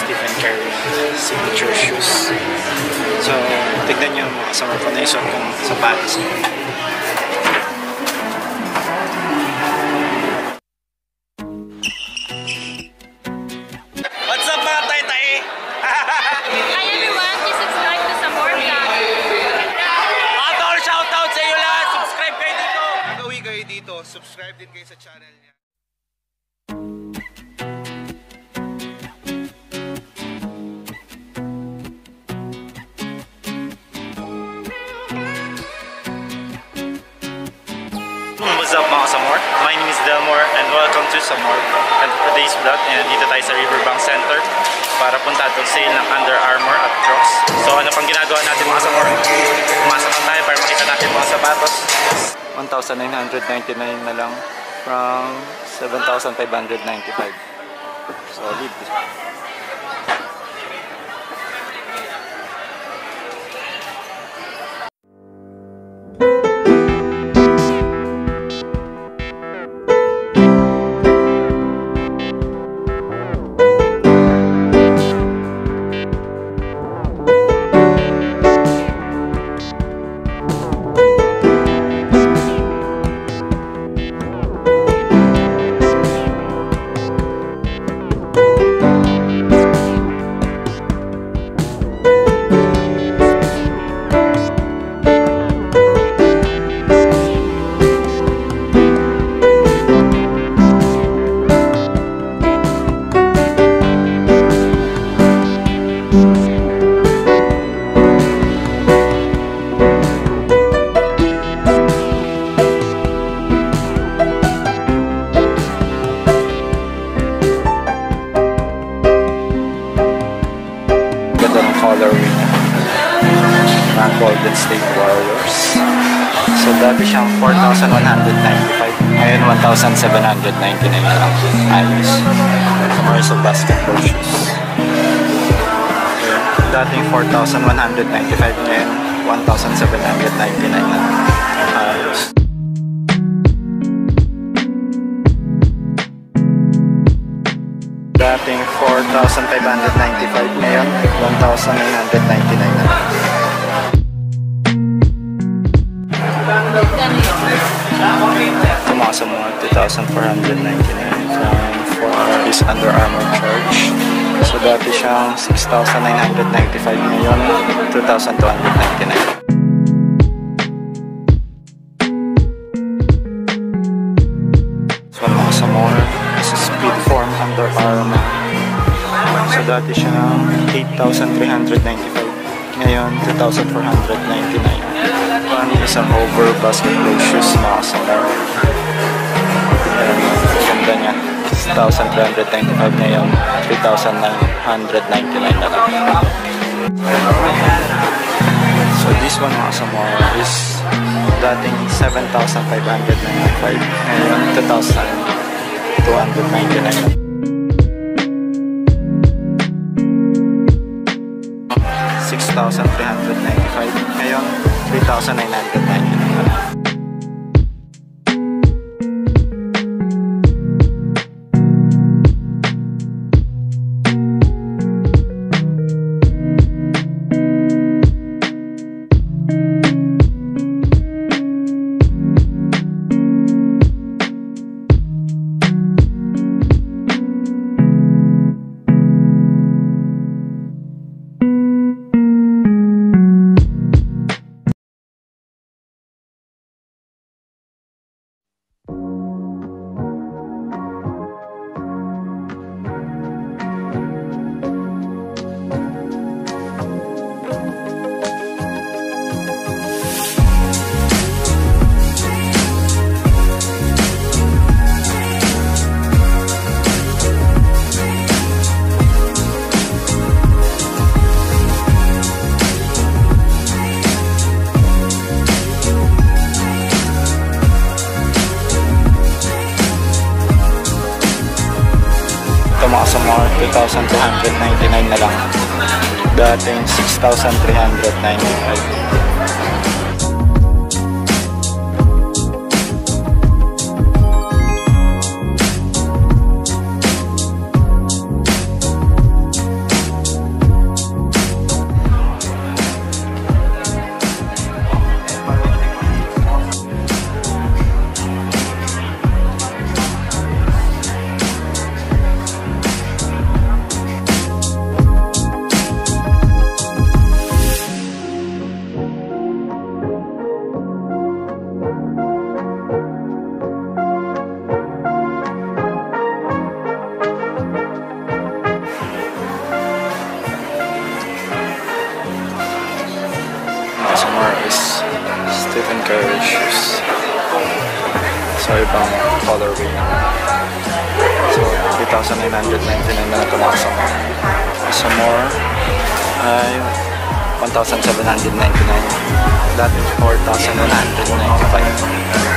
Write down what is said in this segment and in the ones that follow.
Stephen Curry signature shoes. So, tignan nyo mga kasama ko na isuot kong sapatos. What's up mga tay-tay? Hi everyone, please subscribe to Samor Vlog. Atol, shoutout sa iyo lahat! Subscribe kayo dito! Gawin kayo dito, subscribe din kayo sa channel niya. What's up mga Samor? My name is Delmore and welcome to Samor. And for today's vlog, dito tayo sa Riverbank Center para punta itong sale ng Under Armour at Crocs. So ano pang ginagawa natin mga Samor? Pumasok na tayo para makita natin mga sapatos. 1,999 na lang from 7,595. Solid. Golden State Warriors. So dati siyang 4,195. Ngayon 1,799 na lang. Ayos. Commercial basketball shoes. Okay. Dating 4,195. Ngayon 1,799 na lang. Ayos. Dating 4,595. Ngayon 1,999 na lang. Tumasa mga 2,499 for this Under Armour charge. So dati siyang 6,995 ngayon 2,299. So mga sa more, this is Speedform Under Armour. So dati siyang 8,395 ngayon 2,499. Isang over basketball shoes mga Samor. Ganda niya. 6,395 ngayon 3,999 na lang. So this one mga Samor is dating 7,595 ngayon 2,299 na. 6,395 ngayon 3,999. Sa mga 2,299 na lang. Dating 6,395. Stephen Curry shoes. So, ibang colorway. So, 3,999 na ito mga kasama. Some more ay 1,799. That is 4,195.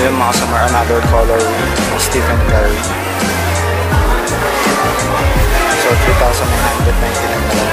Mga summer, another color of Stephen Curry. So 3,999 na lang.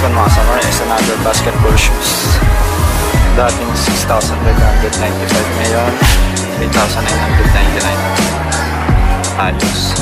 Mga summer is another basketball shoes. Dating 6,595, ngayon 3,999. Ayos.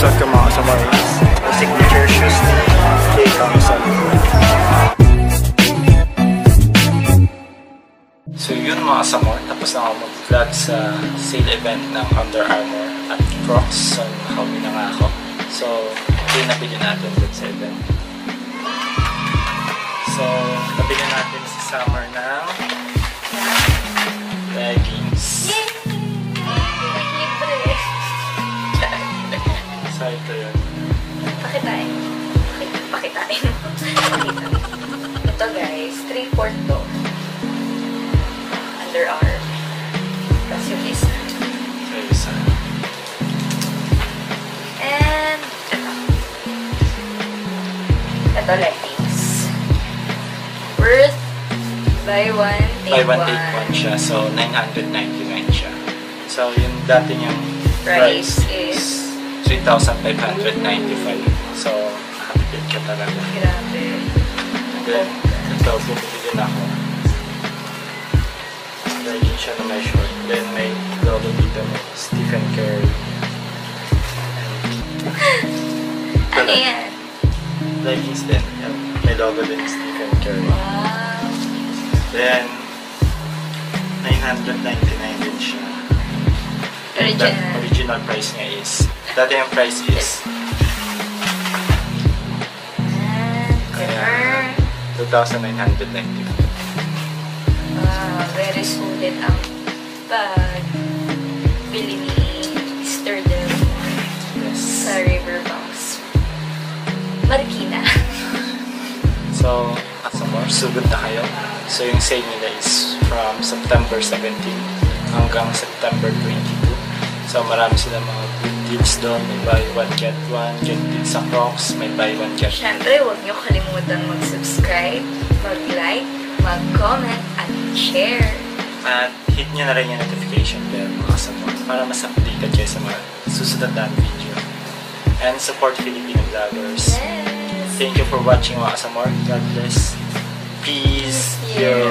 suot ko mga kasamor is signature shoes ni Kay Thompson. So yun mga kasamor, tapos na ako mag-vlog sa sale event ng Under Armour at Crocs. So nakauwi na nga ako. So ito yung nabili natin dun sa event. So nabili natin sa summer ng leggings. Libre. So ito yun. Pakitain. Pakitain. Ito guys, 3/4 to. Underarm. Tapos yung isa. So isa. And ito leggings. Worth buy one, Buy take one, one. take one siya. So 999 siya. So yung dati niyang Price price is 3,595. So nakatipid ka talaga. grabe. And then ito, bumili din ako. Leggings siya na may short. Then may logo dito ng Stephen Curry. Ano yan? Leggings din. Yan. May logo din ng Stephen Curry. Wow. Then 999 din siya. And the Original. original price niya is, dati yung price is Kaya, 2,995. wow, very sulit ang bag. Bili ni Mr. Delmore Yes. sa Riverbanks. Marikina. So, at some more, sugod na kayo. So, yung sale nila is from September 17 hanggang September 22. So, marami sila mga good deals doon. May buy one, get one. Get deals sa Crocs. May buy one, get one. Siyempre, huwag niyo kalimutan mag-subscribe, mag-like, mag-comment, at share. At hit nyo na rin yung notification bell mga kasama para mas updated kayo sa mga susunod na video. And support Filipino vloggers. Yes! Thank you for watching mga kasama. God bless. Peace. Yeah.